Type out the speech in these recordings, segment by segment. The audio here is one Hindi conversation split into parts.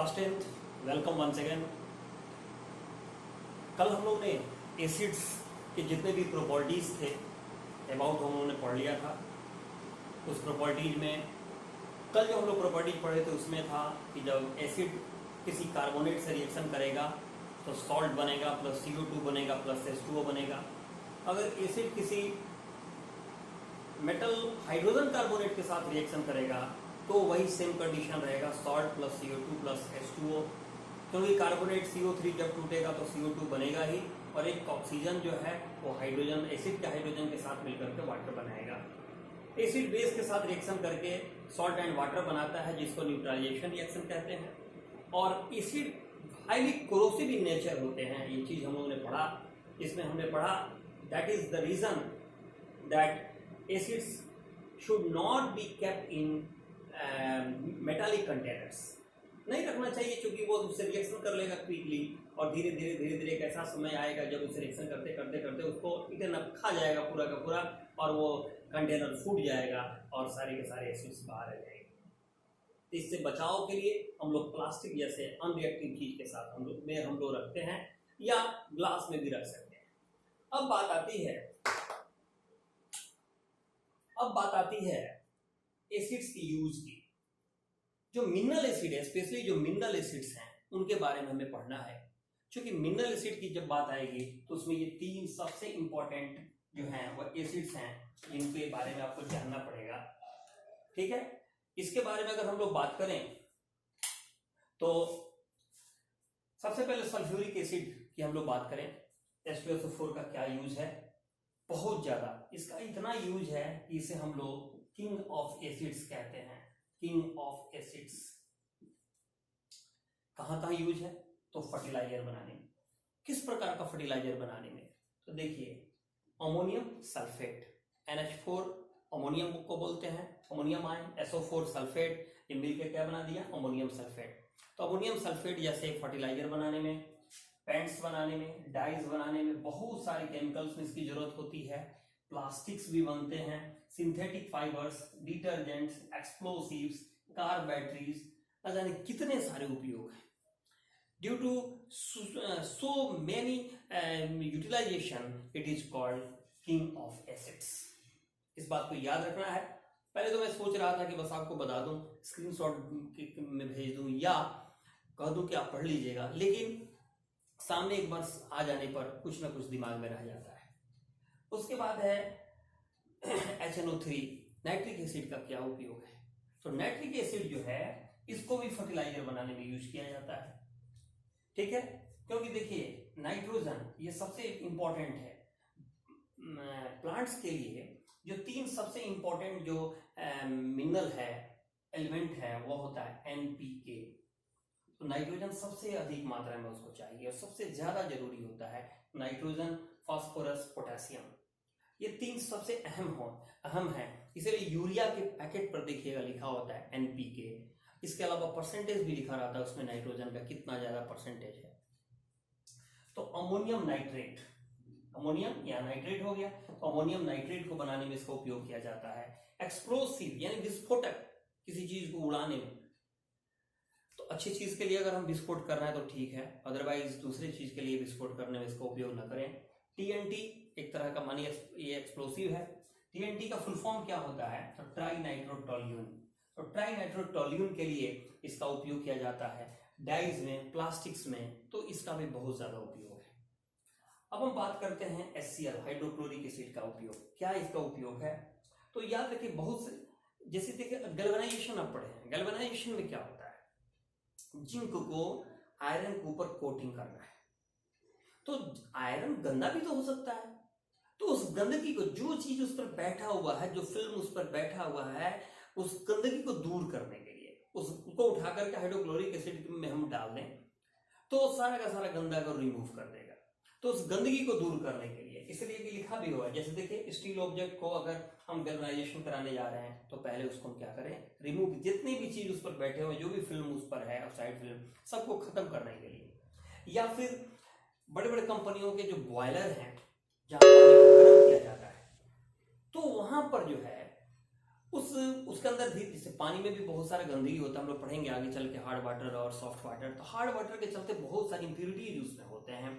Class 10th, welcome once again. कल हम लोग ने एसिड्स के जितने भी प्रॉपर्टीज थे अबाउट हम लोगों ने पढ़ लिया था। उस प्रॉपर्टीज में कल जो हम लोग प्रॉपर्टीज पढ़े थे उसमें था कि जब एसिड किसी कार्बोनेट से रिएक्शन करेगा तो सॉल्ट बनेगा प्लस CO2 बनेगा प्लस H2O बनेगा। अगर एसिड किसी मेटल हाइड्रोजन कार्बोनेट के साथ रिएक्शन करेगा तो वही सेम कंडीशन रहेगा, salt plus CO2 plus H2O, क्योंकि कार्बोनेट CO3 जब टूटेगा तो CO2 बनेगा ही और एक ऑक्सीजन जो है वो हाइड्रोजन एसिड के हाइड्रोजन के साथ मिलकर के वाटर बनाएगा। एसिड बेस के साथ रिएक्शन करके सॉल्ट एंड वाटर बनाता है जिसको न्यूट्रलाइजेशन रिएक्शन कहते हैं। और acid highly corrosive in nature होते हैं, ये चीज हम लोगों ने पढ़ा। इसमें हमने पढ़ा that is the reason that acids should not be kept in metallic containers. नहीं रखना चाहिए क्योंकि वो उससे रिएक्शन कर लेगा क्विकली और धीरे धीरे एक ऐसा समय आएगा जब उससे रिएक्शन करते करते करते उसको इतना खा जाएगा पूरा का पूरा और वो कंटेनर फूट जाएगा और सारे के सारे एसिड्स बाहर आ जाएंगे। इससे बचाव के लिए हम लोग प्लास्टिक जैसे अनरिएक्टिव चीज के साथ हम लोग रखते हैं या ग्लास में भी रख सकते हैं। अब बात आती है एसिड्स की यूज की। जो मिनरल एसिड है, स्पेशली जो मिनरल एसिड्स हैं उनके बारे में हमें पढ़ना है, क्योंकि मिनरल एसिड की जब बात आएगी तो उसमें ये तीन सबसे इंपॉर्टेंट जो हैं वो एसिड्स हैं जिनके बारे में आपको जानना पड़ेगा। ठीक है, इसके बारे में अगर हम लोग बात करें तो सबसे पहले सल्फ्यूरिक एसिड की हम लोग बात करें। H2SO4 का क्या यूज है? बहुत ज्यादा, इसका इतना यूज है कि इसे हम लोग किंग ऑफ एसिड्स कहते हैं। किंग ऑफ एसिड्स कहां यूज है? तो फर्टिलाइजर बनाने में। किस प्रकार का फर्टिलाइजर बनाने में? तो देखिए, अमोनियम सल्फेट NH4 अमोनियम को बोलते हैं, अमोनियम आयन, SO4 सल्फेट, ये मिलकर क्या बना दिया? Ammonium sulphate. तो अमोनियम सल्फेट जैसे फर्टिलाइजर बनाने में, पेंट्स बनाने में, डाइज बनाने में बहुत सारे केमिकल्स में इसकी जरूरत होती है। प्लास्टिक्स भी बनते हैं, synthetic fibres, detergents, explosives, car batteries, न जाने कितने सारे उपयोग हैं। Due to so many utilization it is called king of acids. इस बात को याद रखना है। पहले तो मैं सोच रहा था कि बस आपको बता दूं, स्क्रीनशॉट में भेज दूं या कह दूं कि आप पढ़ लीजिएगा, लेकिन सामने एक बार आ जाने पर कुछ ना कुछ दिमाग में रह जाता है। उसके बाद है HNO3 नाइट्रिक एसिड का क्या उपयोग है? तो नाइट्रिक एसिड जो है इसको भी फर्टिलाइजर बनाने में यूज किया जाता है। ठीक है, क्योंकि देखिए नाइट्रोजन ये सबसे इंपॉर्टेंट है प्लांट्स के लिए। जो तीन सबसे इंपॉर्टेंट जो मिनरल है, एलिमेंट है, वो होता है NPK। तो नाइट्रोजन सबसे अधिक मात्रा में उसको चाहिए और सबसे ज्यादा जरूरी होता है नाइट्रोजन, फास्फोरस, पोटेशियम। ये तीन सबसे अहम है। इसीलिए यूरिया के पैकेट पर देखिएगा लिखा होता है NPK। इसके अलावा परसेंटेज भी लिखा रहता है उसमें नाइट्रोजन का कितना ज्यादा परसेंटेज है। तो अमोनियम नाइट्रेट, अमोनियम या नाइट्रेट हो गया, तो अमोनियम नाइट्रेट को बनाने में इसका उपयोग किया जाता है। एक्सप्लोसिव यानी विस्फोटक, किसी चीज को उड़ाने में। तो अच्छी चीज के लिए अगर हम विस्फोट कर रहे हैं तो ठीक है, अदरवाइज दूसरी चीज के लिए विस्फोट करने में इसका उपयोग न करें। TNT एक तरह का मानिए ये एक्सप्लोसिव है। TNT का फुल फॉर्म क्या होता है? तो ट्राई नाइट्रोटोल्यून। तो ट्राई नाइट्रोटोल्यून के लिए इसका उपयोग किया जाता है डाइज में, प्लास्टिक्स में, तो इसका भी बहुत ज्यादा उपयोग है। अब हम बात करते हैं HCl हाइड्रोक्लोरिक एसिड का उपयोग। क्या इसका उपयोग है? तो याद रखिए, बहुत से जैसे देखिए गैल्वेनाइजेशन आप पढ़े हैं। गैल्वेनाइजेशन में क्या होता है? जिंक को आयरन के ऊपर कोटिंग करना है। तो आयरन गंदा भी तो हो सकता है, तो उस गंदगी को, जो चीज उस पर बैठा हुआ है, जो फिल्म उस पर बैठा हुआ है, उस गंदगी को दूर करने के लिए उसको उठा करके हाइड्रोक्लोरिक एसिड में हम डाल दें तो सारा का सारा गंदा को रिमूव कर देगा। तो उस गंदगी को दूर करने के लिए इसलिए कि लिखा भी हुआ है, जैसे देखिए स्टील ऑब्जेक्ट को अगर हम गैल्वेनाइजेशन कराने जा रहे हैं तो पहले उसको हम क्या करें? रिमूव, जितनी भी चीज उस पर बैठे हुए, जो भी फिल्म उस पर है, साइड फिल्म, सबको खत्म करने के लिए। या फिर बड़े बड़े कंपनियों के जो बॉयलर हैं जहां पानी को गर्म किया जाता है, तो वहां पर जो है उसके अंदर भी जैसे पानी में भी बहुत सारा गंदगी होता है, हम लोग पढ़ेंगे आगे चल के हार्ड वाटर और सॉफ्ट वाटर। तो हार्ड वाटर के चलते बहुत सारी इंप्यूरिटीज उसमें होते हैं,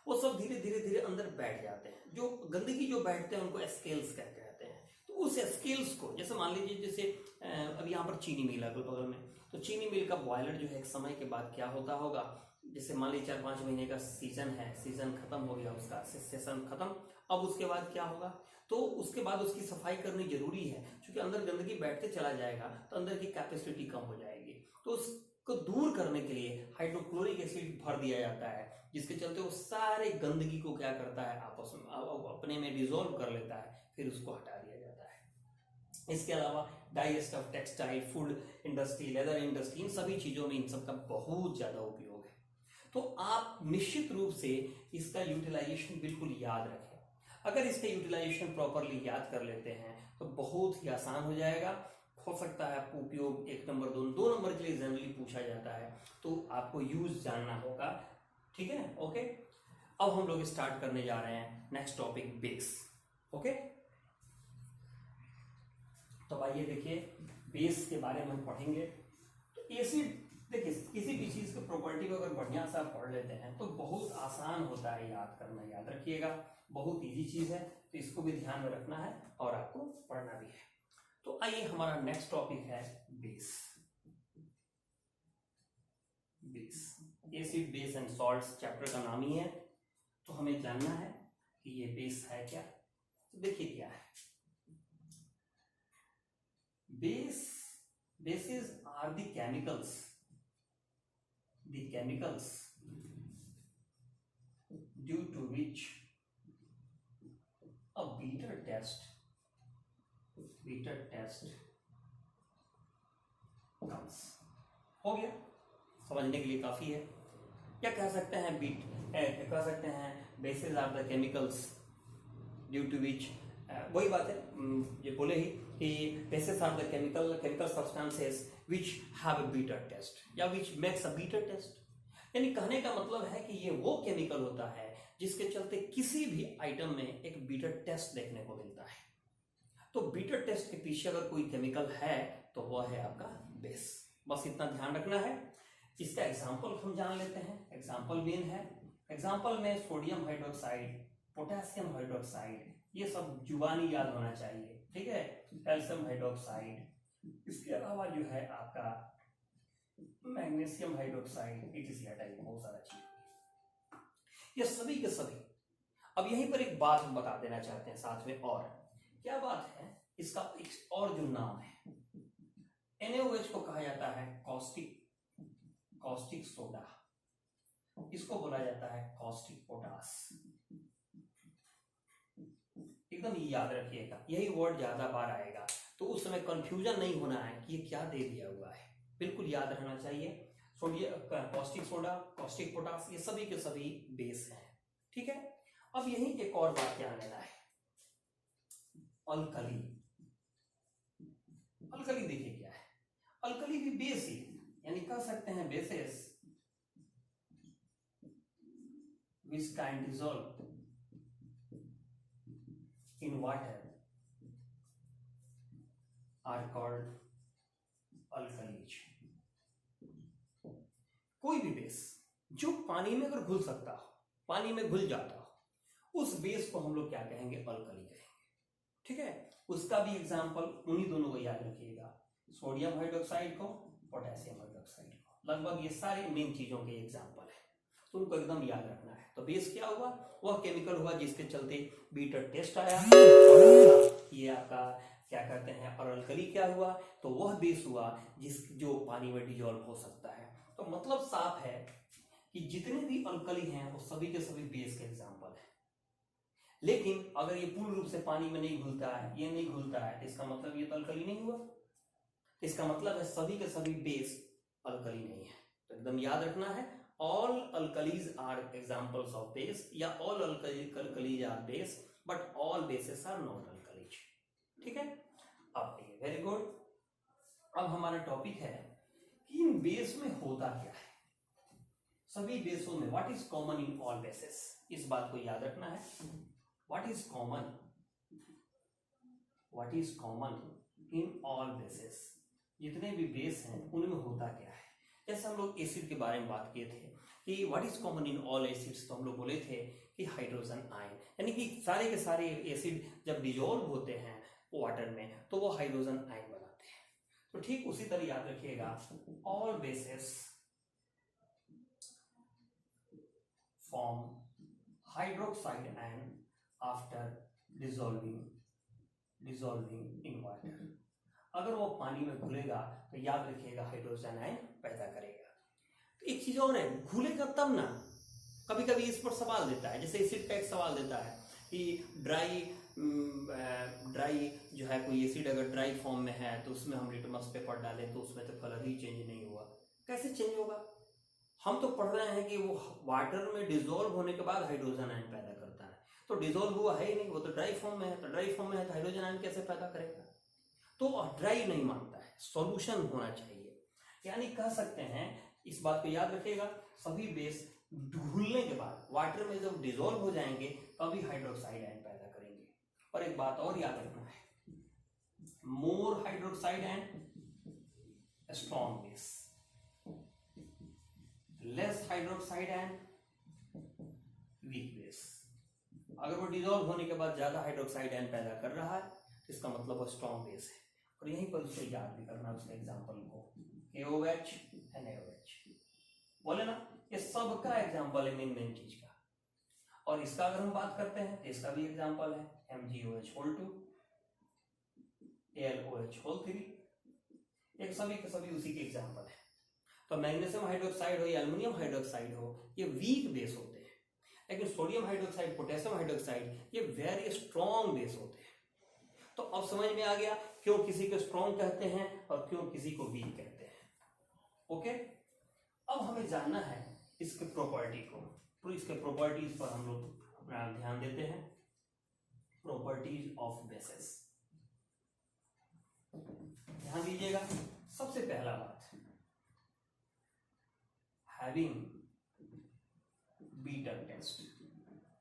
वो सब धीरे धीरे धीरे अंदर बैठ जाते हैं। जो गंदगी जो बैठते हैं उनको स्केल्स कहते हैं। तो उस स्केल्स को जैसे मान लीजिए जैसे अब यहाँ पर चीनी मिल है बगल में, तो चीनी मिल का बॉयलर जो है एक समय के बाद क्या होता होगा, जैसे मान लीजिए 4-5 महीने का सीजन है, सीजन खत्म हो गया उसका, सेशन खत्म, अब उसके बाद क्या होगा, तो उसके बाद उसकी सफाई करनी जरूरी है, क्योंकि अंदर गंदगी बैठते चला जाएगा तो अंदर की कैपेसिटी कम हो जाएगी। तो उसको दूर करने के लिए हाइड्रोक्लोरिक एसिड भर दिया जाता है, जिसके चलते वो सारे गंदगी को क्या करता है, आपस में अपने में डिजोल्व कर लेता है, फिर उसको हटा दिया जाता है। इसके अलावा digest of textile, food industry, leather industry, इन सभी चीजों में इन सब का बहुत ज्यादा उपयोग है। तो आप निश्चित रूप से इसका यूटिलाइजेशन बिल्कुल याद रखें। अगर इसका यूटिलाइजेशन प्रॉपरली याद कर लेते हैं तो बहुत ही आसान हो जाएगा। हो सकता है आपको उपयोग 1 नंबर 2 नंबर के लिए जनरली पूछा जाता है, तो आपको यूज जानना होगा। ठीक है, ओके। अब हम लोग स्टार्ट करने जा रहे हैं नेक्स्ट टॉपिक, बेस। ओके, तो आइए देखिए बेस के बारे में हम पढ़ेंगे। तो एसिड, देखिए किसी भी चीज के प्रॉपर्टी को अगर बढ़िया से आप पढ़ लेते हैं तो बहुत आसान होता है याद करना। याद रखिएगा, बहुत इजी चीज है, तो इसको भी ध्यान में रखना है और आपको पढ़ना भी है। तो आइए हमारा नेक्स्ट टॉपिक है base. Base, acid, base and salts chapter का नाम ही है, तो हमें जानना है कि ये बेस है क्या। तो देखिए क्या है base. Bases are the chemicals due to which a beta test comes। हो गया, समझने के लिए काफी है। क्या कह सकते हैं, कह सकते हैं bases are the chemicals due to which, वही बात है, ये बोले ही कि bases are the chemical substances which have a bitter taste या which makes a bitter taste. यानी कहने का मतलब है कि ये वो केमिकल होता है जिसके चलते किसी भी आइटम में एक बीटा टेस्ट देखने को मिलता है। तो बीटा टेस्ट के पीछे अगर कोई केमिकल है तो वह है आपका बेस। बस इतना ध्यान रखना है। इसका एग्जाम्पल हम जान लेते हैं। एग्जाम्पल मेन है, एग्जाम्पल में सोडियम हाइड्रोक्साइड, पोटेशियम हाइड्रोक्साइड, ये सब जुबानी याद होना चाहिए। ठीक है, कैल्शियम हाइड्रोक्साइड, इसके अलावा जो है आपका मैग्नीशियम हाइड्रोक्साइड, हटाइए, बहुत सारा चीज, ये सभी के सभी। अब यहीं पर एक बात हम बता देना चाहते हैं साथ में, और क्या बात है, इसका एक और जो नाम है, NaOH को कहा जाता है कॉस्टिक सोडा, इसको बोला जाता है कॉस्टिक पोटास। एकदम याद रखिएगा, यही वर्ड ज्यादा बार आएगा, तो उस समय कंफ्यूजन नहीं होना है कि ये क्या दे दिया हुआ है, बिल्कुल याद रहना चाहिए। Sodium, caustic soda, caustic potash, ये सभी के सभी बेस हैं। ठीक है, अब यही एक और बात ध्यान देना है, अल्कली। अल्कली देखिए क्या है, अल्कली भी बेस ही, यानी कह सकते हैं bases which can dissolve in water are called alkalis। कोई भी बेस जो पानी में अगर घुल सकता हो, पानी में घुल जाता हो, उस बेस को हम लोग क्या कहेंगे, अल्कली कहेंगे। ठीक है, उसका भी एग्जांपल उन्हीं दोनों को याद रखिएगा, सोडियम हाइड्रोक्साइड को, पोटेशियम हाइड्रोक्साइड को, लगभग ये सारे मेन चीजों के एग्जांपल है, तो उनको एकदम याद रखना है। तो बेस क्या हुआ, वह केमिकल हुआ जिसके चलते बीटा टेस्ट आया, ये आपका क्या कहते हैं, और अल्कली क्या हुआ, तो वह बेस हुआ जो पानी में डिजोल्व हो सकता है। तो मतलब साफ है कि जितने भी अल्कली हैं वो सभी के सभी बेस के एग्जांपल हैं। लेकिन अगर ये पूर्ण रूप से पानी में नहीं घुलता है, ये नहीं घुलता है, इसका मतलब ये तो अल्कली नहीं हुआ। इसका मतलब है सभी के सभी बेस अल्कली नहीं है। तो एकदम याद रखना है, all alkalis are examples of base, या all alkalis are base, but all bases are not alkalis। ठीक है, अब वेरी गुड। अब हमारा टॉपिक है कि इन बेस में होता क्या है, सभी बेसों में what is common in all bases, इस बात को याद रखना है। What is common in all bases, जितने भी बेस हैं उनमें होता क्या है। जैसे हम लोग एसिड के बारे में बात किए थे कि what is common in all acids, तो हम लोग बोले थे कि हाइड्रोजन आयन, यानी कि सारे के सारे एसिड जब डिजोल्व होते हैं वाटर में तो वो हाइड्रोजन आयन बनाते हैं। तो ठीक उसी तरह याद रखिएगा, all bases form hydroxide ion after dissolving in water. अगर वो पानी में घुलेगा तो याद रखिएगा हाइड्रोजन आयन पैदा करेगा। तो एक चीज और है, घुलेगा तब ना, कभी कभी इस पर सवाल देता है, जैसे एसिड का एक सवाल देता है कि ड्राई जो है कोई एसिड अगर ड्राई फॉर्म में है तो उसमें हम लिटमस पेपर डालें तो उसमें तो कलर ही चेंज नहीं हुआ, कैसे चेंज होगा। हम तो पढ़ रहे हैं कि वो वाटर में डिजोल्व होने के बाद हाइड्रोजन आयन पैदा करता है, तो डिजोल्व हुआ है ही नहीं, वो तो ड्राई फॉर्म में है, तो ड्राई फॉर्म में है तो हाइड्रोजन आयन कैसे पैदा करेगा। तो ड्राई नहीं मानता है, सॉल्यूशन होना चाहिए। यानी कह सकते हैं, इस बात को याद रखिएगा, सभी बेस घुलने के बाद वाटर में जब डिजोल्व हो जाएंगे तभी हाइड्रोक्साइड आयन पैदा करेंगे। और एक बात और याद रखना है, more hydroxide ion strong base, less hydroxide ion weak base. अगर वो डिजोल्व होने के बाद ज्यादा हाइड्रोक्साइड आयन पैदा कर रहा है इसका मतलब वो स्ट्रॉन्ग बेस है। और यहीं पर उसको याद भी करना, उसके एग्जांपल को KOH NaOH बोले ना, ये सब का एग्जांपल है मेन चीज का। और इसका अगर हम बात करते हैं तो इसका भी एग्जांपल है MgOH2 AlOH3, एक सभी के सभी उसी के एग्जांपल है। तो मैग्नीशियम हाइड्रोक्साइड हो या एल्युमिनियम हाइड्रोक्साइड हो, ये वीक बेस होते हैं, लेकिन सोडियम हाइड्रोक्साइड, पोटेशियम हाइड्रोक्साइड ये वेरी स्ट्रॉन्ग बेस होते हैं। तो अब समझ में आ गया क्यों किसी को स्ट्रॉन्ग कहते हैं और क्यों किसी को वीक कहते हैं। ओके, अब हमें जानना है इसके प्रॉपर्टी को, तो इसके प्रॉपर्टीज पर हम लोग ध्यान देते हैं। प्रॉपर्टीज ऑफ बेसेस, ध्यान दीजिएगा। सबसे पहला बात, हैविंग बीटर टेस्ट।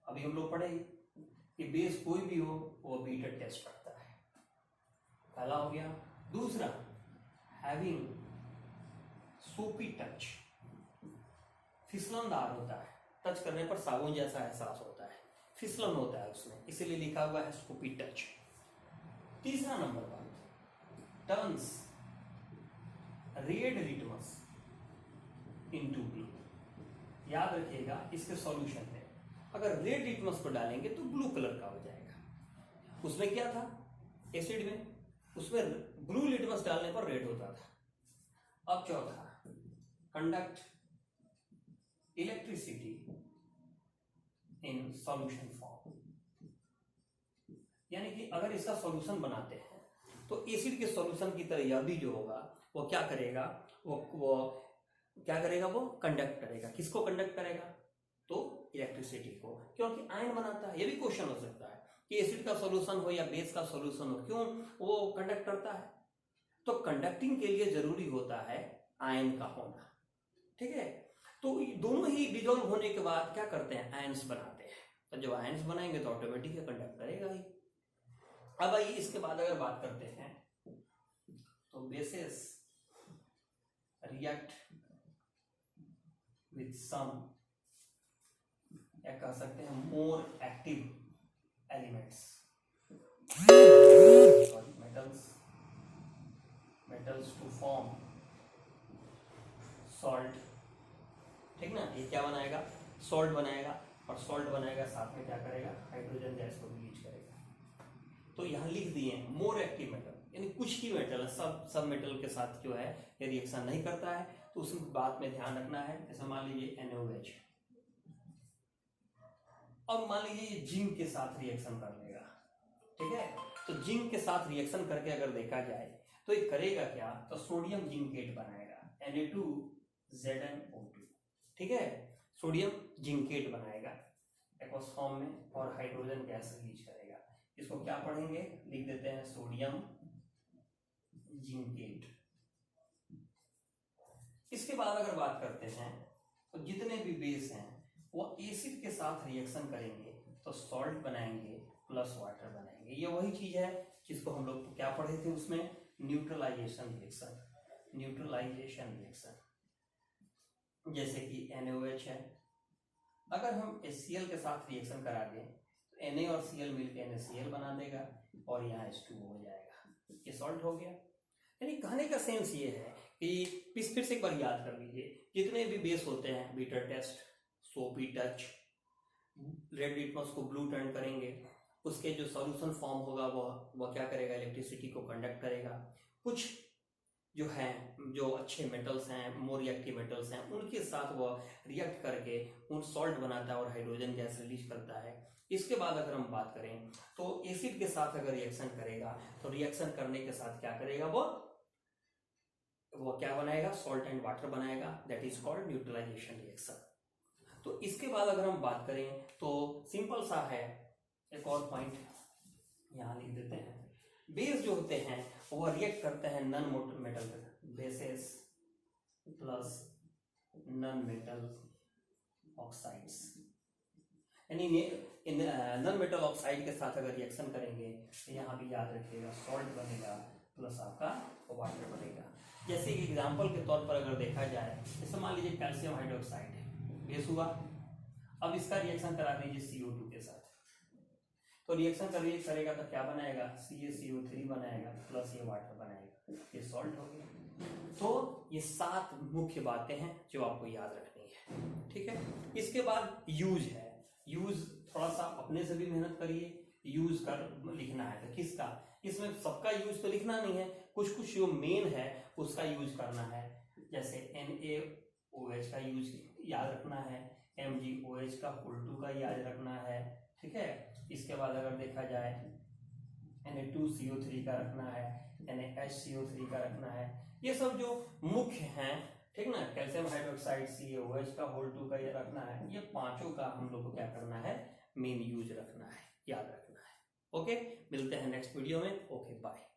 अभी हम लोग पढ़े कि बेस कोई भी हो वो बीटर टेस्ट करता है, पहला हो गया। दूसरा, हैविंग सोपी टच, फिसलनदार होता है, टच करने पर साबुन जैसा एहसास होता है, फिसलन होता है उसमें, इसीलिए लिखा हुआ है सोपी टच। तीसरा नंबर बात, turns red litmus into blue. याद रखिएगा इसके सॉल्यूशन में अगर रेड लिटमस को डालेंगे तो ब्लू कलर का हो जाएगा। उसमें क्या था एसिड में, उसमें ब्लू लिटमस डालने पर रेड होता था। अब चौथा, conduct electricity in solution form, यानी कि अगर इसका सॉल्यूशन बनाते हैं तो एसिड के सॉल्यूशन की तरह यह भी जो होगा वो क्या करेगा, वो क्या करेगा, वो कंडक्ट करेगा। किसको कंडक्ट करेगा, तो इलेक्ट्रिसिटी को, क्योंकि आयन बनाता है। ये भी क्वेश्चन हो सकता है कि एसिड का सॉल्यूशन हो या बेस का सॉल्यूशन हो, क्यों वो कंडक्ट करता है। तो कंडक्टिंग के लिए जरूरी होता है आयन का होना, ठीक है। तो दोनों ही डिजोल्व होने के बाद क्या करते हैं, आयन्स बनाते हैं। तो जब आयन्स बनाएंगे तो ऑटोमेटिक कंडक्ट करेगा ही। अब आइए इसके बाद अगर बात करते हैं तो बेसेस रिएक्ट विथ सम, या कह सकते हैं more active elements, metals to form salt, ठीक ना। ये क्या बनाएगा, सॉल्ट बनाएगा, और सॉल्ट बनाएगा साथ में क्या करेगा, हाइड्रोजन गैस को रिलीज करेगा। तो यहाँ लिख दिए मोर एक्टिव मेटल, यानी कुछ ही मेटल, सब मेटल के साथ जो है ये रिएक्शन नहीं करता है, तो उस बात में ध्यान रखना है। जैसे मान लीजिए NaOH, अब मान लीजिए ये जिंक के साथ रिएक्शन कर लेगा, ठीक है। तो जिंक के साथ रिएक्शन करके अगर देखा जाए तो ये करेगा क्या, तो सोडियम जिंकेट बनाएगा, Na2ZnO2, ठीक है। सोडियम जिंकेट बनाएगा एक्वस फॉर्म में और हाइड्रोजन गैस रिलीज करेगा। इसको क्या पढ़ेंगे, लिख देते हैं सोडियम जिंकेट। इसके बाद अगर बात करते हैं तो जितने भी बेस हैं वो एसिड के साथ रिएक्शन करेंगे तो सॉल्ट बनाएंगे प्लस वाटर बनाएंगे। ये वही चीज है जिसको हम लोग क्या पढ़े थे उसमें, न्यूट्रलाइजेशन रिएक्शन। न्यूट्रलाइजेशन रिएक्शन जैसे कि NaOH है, अगर हम HCl के साथ रिएक्शन करा दें तो Na और Cl मिलकर NaCl बना देगा और यहाँ H2O हो जाएगा, ये सॉल्ट हो गया। यानी कहने का सेंस ये है कि फिर से एक बार याद कर लीजिए, जितने भी बेस होते हैं, बीटर टेस्ट, सोपी टच, रेड लिटमस को ब्लू टर्न करेंगे, उसके जो सॉल्यूशन फॉर्म होगा वह क्या करेगा, इलेक्ट्रिसिटी को कंडक्ट करेगा। कुछ जो हैं, जो अच्छे मेटल्स हैं, मोर रिएक्टिव मेटल्स हैं, उनके साथ वह रिएक्ट करके उन सॉल्ट बनाता है और हाइड्रोजन गैस रिलीज करता है। इसके बाद अगर हम बात करें तो एसिड के साथ अगर रिएक्शन करेगा तो रिएक्शन करने के साथ क्या करेगा, वो क्या बनाएगा, सॉल्ट एंड वाटर बनाएगा, that is called neutralization reaction. तो इसके बाद अगर हम बात करें तो सिंपल सा है, एक और पॉइंट यहाँ लिख देते हैं। बेस जो होते हैं वो रिएक्ट करते हैं non metal bases plus non metal oxides, यानी नॉन मेटल ऑक्साइड के साथ अगर रिएक्शन करेंगे तो यहाँ भी याद रखिएगा सॉल्ट बनेगा प्लस आपका वाटर बनेगा। जैसे कि एग्जांपल के तौर पर अगर देखा जाए, जैसे मान लीजिए कैल्शियम हाइड्रोक्साइड है, बेस हुआ, अब इसका रिएक्शन करा दीजिए CO2 के साथ, तो रिएक्शन करेगा तो क्या बनाएगा, CaCO3 बनाएगा प्लस ये वाटर बनाएगा, ये सॉल्ट हो गया। तो ये 7 मुख्य बातें हैं जो आपको याद रखनी है, ठीक है। इसके बाद यूज है, यूज थोड़ा सा अपने से भी मेहनत करिए, यूज कर लिखना है तो किसका, इसमें सबका यूज तो लिखना नहीं है, कुछ कुछ जो मेन है उसका यूज करना है। जैसे NaOH का यूज याद रखना है, MgOH का होल 2 का याद रखना है, ठीक है। इसके बाद अगर देखा जाए Na2CO3 का रखना है, NaHCO3 का रखना है, ये सब जो मुख्य हैं, ठीक ना। कैल्शियम हाइड्रोक्साइड, CaOH का होल 2 का ये रखना है, ये पांचों का हम लोग को क्या करना है, मेन यूज रखना है, याद रखना है। ओके, मिलते हैं नेक्स्ट वीडियो में। Okay, bye.